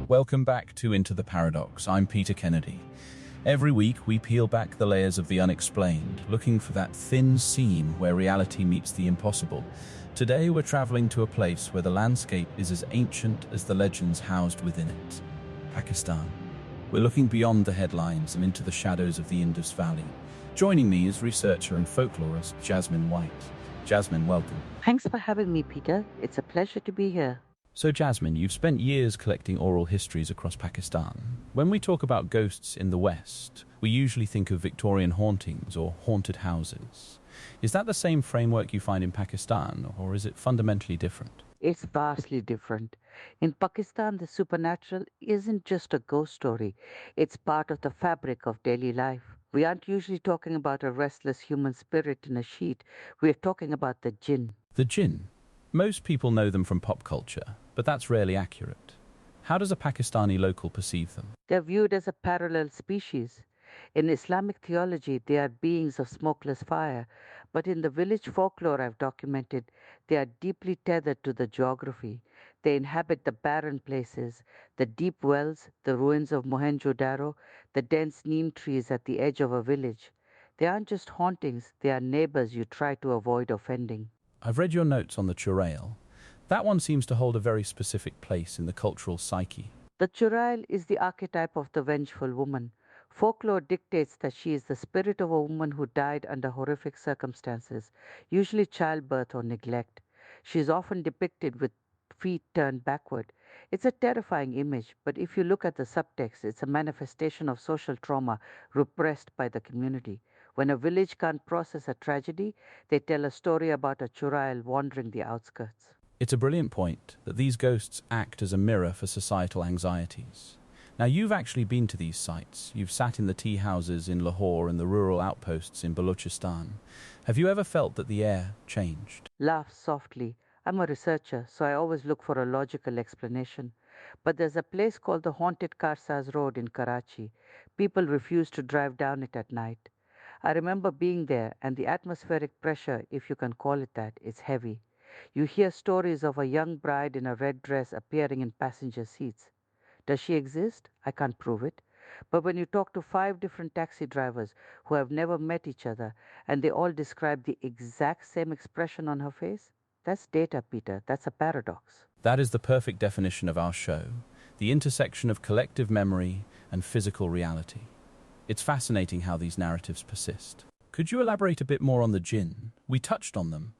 Welcome back to Into the Paradox. I'm Peter Kennedy. Every week, we peel back the layers of the unexplained, looking for that thin seam where reality meets the impossible. Today, we're traveling to a place where the landscape is as ancient as the legends housed within it, Pakistan. We're looking beyond the headlines and into the shadows of the Indus Valley. Joining me is researcher and folklorist Jasmine White. Jasmine, welcome. Thanks for having me, Peter. It's a pleasure to be here. So Jasmine, you've spent years collecting oral histories across Pakistan. When we talk about ghosts in the West, we usually think of Victorian hauntings or haunted houses. Is that the same framework you find in Pakistan, or is it fundamentally different? It's vastly different. In Pakistan, the supernatural isn't just a ghost story. It's part of the fabric of daily life. We aren't usually talking about a restless human spirit in a sheet. We're talking about the jinn. The jinn. Most people know them from pop culture, but that's rarely accurate. How does a Pakistani local perceive them? They're viewed as a parallel species. In Islamic theology, they are beings of smokeless fire, but in the village folklore I've documented, they are deeply tethered to the geography. They inhabit the barren places, the deep wells, the ruins of Mohenjo-daro, the dense neem trees at the edge of a village. They aren't just hauntings, they are neighbors you try to avoid offending. I've read your notes on the churail. That one seems to hold a very specific place in the cultural psyche. The churail is the archetype of the vengeful woman. Folklore dictates that she is the spirit of a woman who died under horrific circumstances, usually childbirth or neglect. She is often depicted with feet turned backward. It's a terrifying image, but if you look at the subtext, it's a manifestation of social trauma repressed by the community. When a village can't process a tragedy, they tell a story about a churail wandering the outskirts. It's a brilliant point that these ghosts act as a mirror for societal anxieties. Now, you've actually been to these sites. You've sat in the tea houses in Lahore and the rural outposts in Balochistan. Have you ever felt that the air changed? Laugh softly. I'm a researcher, so I always look for a logical explanation. But there's a place called the Haunted Karsaz Road in Karachi. People refuse to drive down it at night. I remember being there, and the atmospheric pressure, if you can call it that, is heavy. You hear stories of a young bride in a red dress appearing in passenger seats. Does she exist? I can't prove it. But when you talk to 5 different taxi drivers who have never met each other and they all describe the exact same expression on her face, that's data, Peter. That's a paradox. That is the perfect definition of our show, the intersection of collective memory and physical reality. It's fascinating how these narratives persist. Could you elaborate a bit more on the jinn? We touched on them,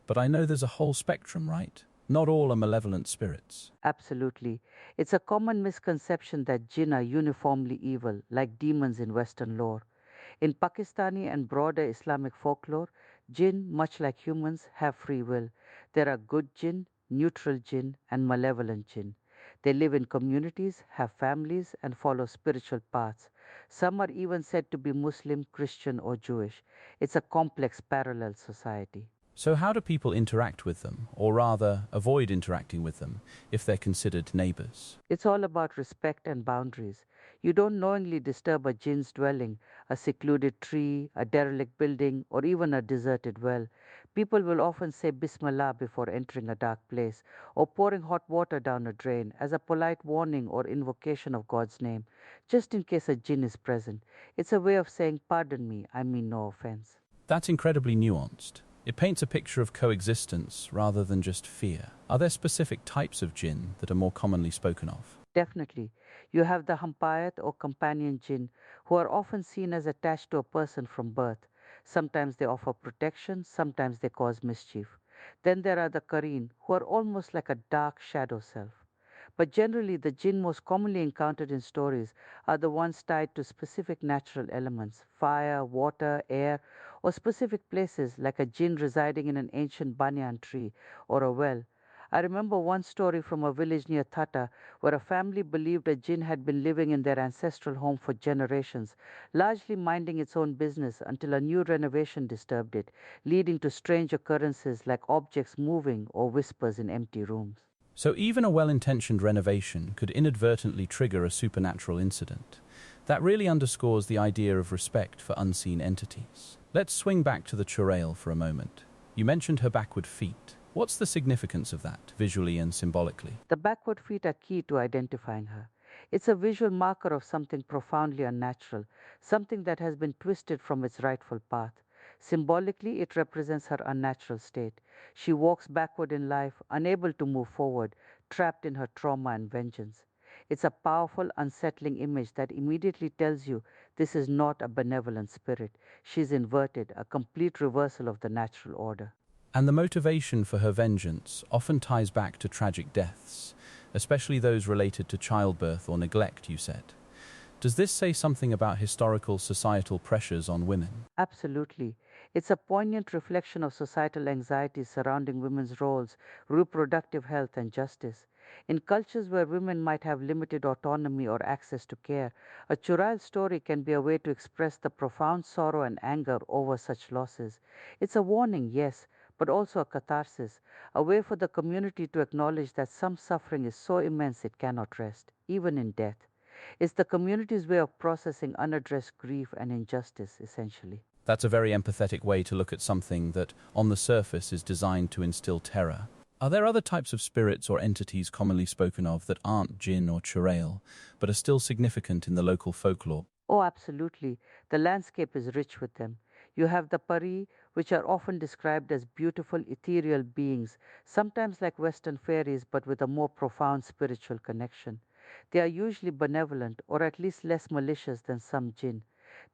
but I know there's a whole spectrum, right? Not all are malevolent spirits. Absolutely. It's a common misconception that jinn are uniformly evil, like demons in Western lore. In Pakistani and broader Islamic folklore, jinn, much like humans, have free will. There are good jinn, neutral jinn, and malevolent jinn. They live in communities, have families, and follow spiritual paths. Some are even said to be Muslim, Christian, or Jewish. It's a complex parallel society. So how do people interact with them, or rather, avoid interacting with them, if they're considered neighbors? It's all about respect and boundaries. You don't knowingly disturb a jinn's dwelling, a secluded tree, a derelict building, or even a deserted well. People will often say Bismillah before entering a dark place, or pouring hot water down a drain as a polite warning or invocation of God's name, just in case a jinn is present. It's a way of saying, pardon me, I mean no offense. That's incredibly nuanced. It paints a picture of coexistence rather than just fear. Are there specific types of jinn that are more commonly spoken of? Definitely. You have the Hampayat or companion jinn, who are often seen as attached to a person from birth. Sometimes they offer protection, sometimes they cause mischief. Then there are the Kareen, who are almost like a dark shadow self. But generally, the jinn most commonly encountered in stories are the ones tied to specific natural elements, fire, water, air, or specific places like a jinn residing in an ancient banyan tree or a well. I remember one story from a village near Thatta where a family believed a jinn had been living in their ancestral home for generations, largely minding its own business until a new renovation disturbed it, leading to strange occurrences like objects moving or whispers in empty rooms. So even a well-intentioned renovation could inadvertently trigger a supernatural incident. That really underscores the idea of respect for unseen entities. Let's swing back to the churail for a moment. You mentioned her backward feet. What's the significance of that, visually and symbolically? The backward feet are key to identifying her. It's a visual marker of something profoundly unnatural, something that has been twisted from its rightful path. Symbolically, it represents her unnatural state. She walks backward in life, unable to move forward, trapped in her trauma and vengeance. It's a powerful, unsettling image that immediately tells you this is not a benevolent spirit. She's inverted, a complete reversal of the natural order. And the motivation for her vengeance often ties back to tragic deaths, especially those related to childbirth or neglect, you said. Does this say something about historical societal pressures on women? Absolutely. It's a poignant reflection of societal anxieties surrounding women's roles, reproductive health, and justice. In cultures where women might have limited autonomy or access to care, a Chural story can be a way to express the profound sorrow and anger over such losses. It's a warning, yes, but also a catharsis, a way for the community to acknowledge that some suffering is so immense it cannot rest, even in death. It's the community's way of processing unaddressed grief and injustice, essentially. That's a very empathetic way to look at something that, on the surface, is designed to instill terror. Are there other types of spirits or entities commonly spoken of that aren't jinn or churail, but are still significant in the local folklore? Oh, absolutely. The landscape is rich with them. You have the pari, which are often described as beautiful ethereal beings, sometimes like Western fairies, but with a more profound spiritual connection. They are usually benevolent, or at least less malicious than some jinn.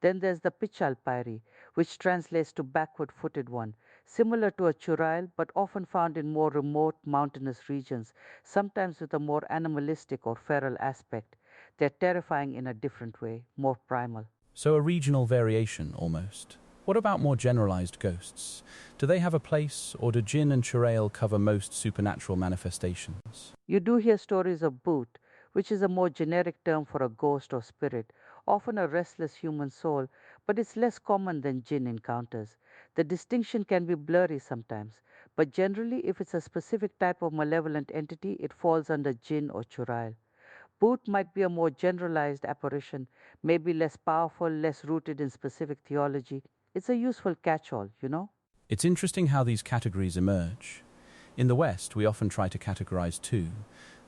Then there's the Pichal Pairi, which translates to backward footed one, similar to a churail but often found in more remote mountainous regions, sometimes with a more animalistic or feral aspect. They're terrifying in a different way, more primal. So a regional variation, almost. What about more generalized ghosts? Do they have a place, or do jinn and churail cover most supernatural manifestations? You do hear stories of Bhoot, which is a more generic term for a ghost or spirit, often a restless human soul, but it's less common than jinn encounters. The distinction can be blurry sometimes, but generally, if it's a specific type of malevolent entity, it falls under jinn or churail. Bhoot might be a more generalized apparition, maybe less powerful, less rooted in specific theology. It's a useful catch all, you know? It's interesting how these categories emerge. In the West, we often try to categorize too,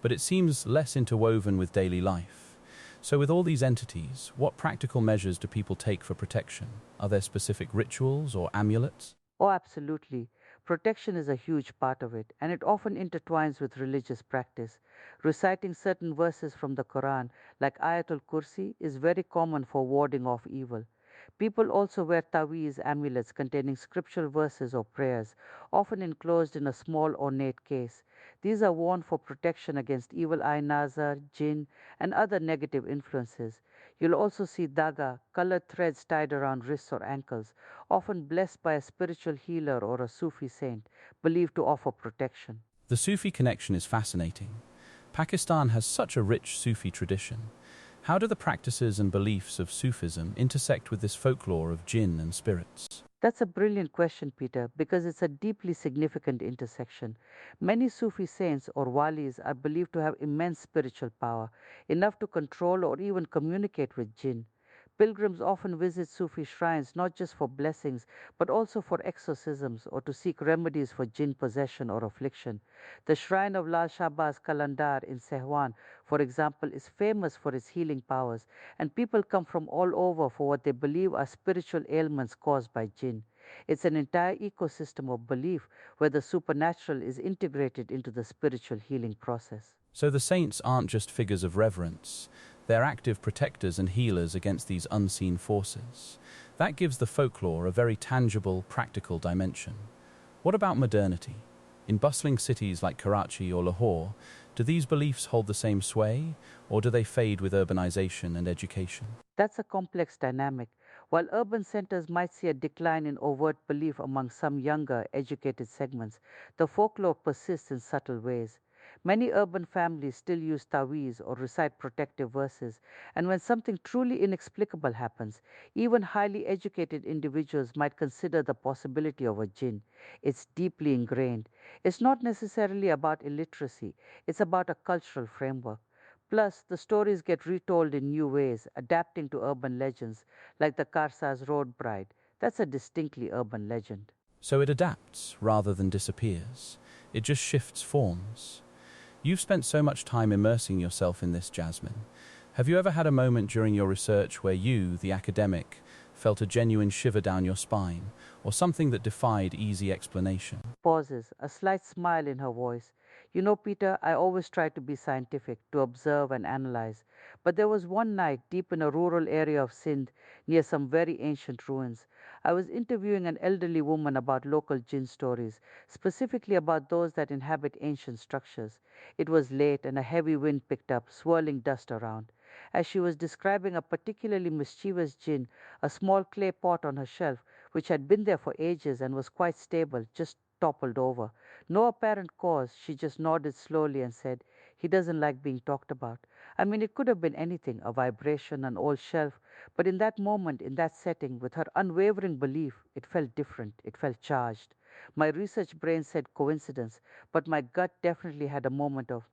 but it seems less interwoven with daily life. So with all these entities, what practical measures do people take for protection? Are there specific rituals or amulets? Oh, absolutely. Protection is a huge part of it, and it often intertwines with religious practice. Reciting certain verses from the Quran, like Ayatul Kursi, is very common for warding off evil. People also wear taweez amulets containing scriptural verses or prayers, often enclosed in a small ornate case. These are worn for protection against evil eye nazar, jinn, and other negative influences. You'll also see daga, colored threads tied around wrists or ankles, often blessed by a spiritual healer or a Sufi saint, believed to offer protection. The Sufi connection is fascinating. Pakistan has such a rich Sufi tradition. How do the practices and beliefs of Sufism intersect with this folklore of jinn and spirits? That's a brilliant question, Peter, because it's a deeply significant intersection. Many Sufi saints or walis are believed to have immense spiritual power, enough to control or even communicate with jinn. Pilgrims often visit Sufi shrines not just for blessings, but also for exorcisms or to seek remedies for jinn possession or affliction. The shrine of Lal Shahbaz Kalandar in Sehwan, for example, is famous for its healing powers, and people come from all over for what they believe are spiritual ailments caused by jinn. It's an entire ecosystem of belief where the supernatural is integrated into the spiritual healing process. So the saints aren't just figures of reverence, they're active protectors and healers against these unseen forces. That gives the folklore a very tangible, practical dimension. What about modernity? In bustling cities like Karachi or Lahore, do these beliefs hold the same sway, or do they fade with urbanization and education? That's a complex dynamic. While urban centers might see a decline in overt belief among some younger, educated segments, the folklore persists in subtle ways. Many urban families still use taweez or recite protective verses, and when something truly inexplicable happens, even highly educated individuals might consider the possibility of a jinn. It's deeply ingrained. It's not necessarily about illiteracy, it's about a cultural framework. Plus, the stories get retold in new ways, adapting to urban legends, like the Karsa's Road Bride. That's a distinctly urban legend. So it adapts rather than disappears. It just shifts forms. You've spent so much time immersing yourself in this, Jasmine. Have you ever had a moment during your research where you, the academic, felt a genuine shiver down your spine, or something that defied easy explanation? Pauses, a slight smile in her voice. You know, Peter, I always try to be scientific, to observe and analyze. But there was one night deep in a rural area of Sindh, near some very ancient ruins. I was interviewing an elderly woman about local jinn stories, specifically about those that inhabit ancient structures. It was late and a heavy wind picked up, swirling dust around. As she was describing a particularly mischievous jinn, a small clay pot on her shelf, which had been there for ages and was quite stable, just toppled over. No apparent cause, she just nodded slowly and said, "He doesn't like being talked about." I mean, it could have been anything, a vibration, an old shelf, but in that moment, in that setting, with her unwavering belief, it felt different, it felt charged. My research brain said coincidence, but my gut definitely had a moment of,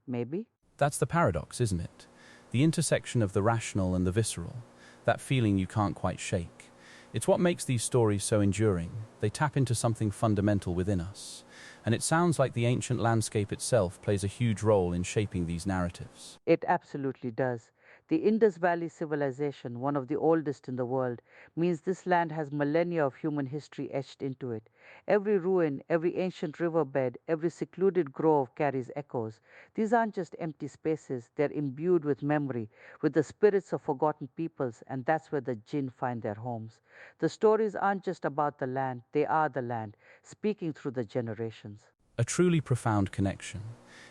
maybe? That's the paradox, isn't it? The intersection of the rational and the visceral, that feeling you can't quite shake. It's what makes these stories so enduring. They tap into something fundamental within us. And it sounds like the ancient landscape itself plays a huge role in shaping these narratives. It absolutely does. The Indus Valley civilization, one of the oldest in the world, means this land has millennia of human history etched into it. Every ruin, every ancient riverbed, every secluded grove carries echoes. These aren't just empty spaces, they're imbued with memory, with the spirits of forgotten peoples, and that's where the jinn find their homes. The stories aren't just about the land, they are the land, speaking through the generations. A truly profound connection.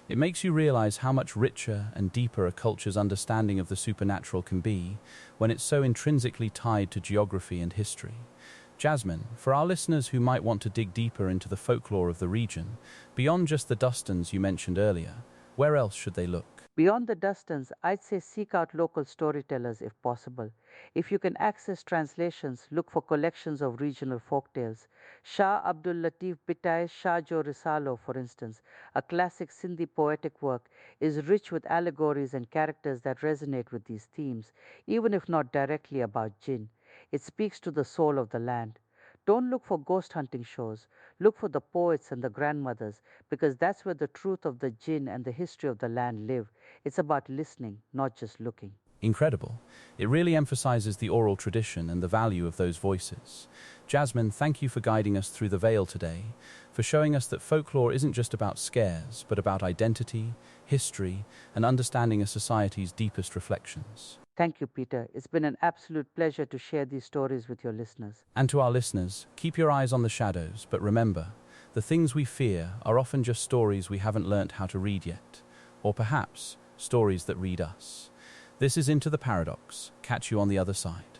It makes you realize how much richer and deeper a culture's understanding of the supernatural can be when it's so intrinsically tied to geography and history. Jasmine, for our listeners who might want to dig deeper into the folklore of the region, beyond just the Dustans you mentioned earlier, where else should they look? Beyond the Dustans, I'd say seek out local storytellers if possible. If you can access translations, look for collections of regional folktales. Shah Abdul Latif Bitai's Shah Jo Risalo, for instance, a classic Sindhi poetic work, is rich with allegories and characters that resonate with these themes, even if not directly about jinn. It speaks to the soul of the land. Don't look for ghost hunting shows. Look for the poets and the grandmothers, because that's where the truth of the jinn and the history of the land live. It's about listening, not just looking. Incredible. It really emphasizes the oral tradition and the value of those voices. Jasmine, thank you for guiding us through the veil today, for showing us that folklore isn't just about scares, but about identity, history, and understanding a society's deepest reflections. Thank you, Peter. It's been an absolute pleasure to share these stories with your listeners. And to our listeners, keep your eyes on the shadows, but remember, the things we fear are often just stories we haven't learnt how to read yet, or perhaps stories that read us. This is Into the Paradox. Catch you on the other side.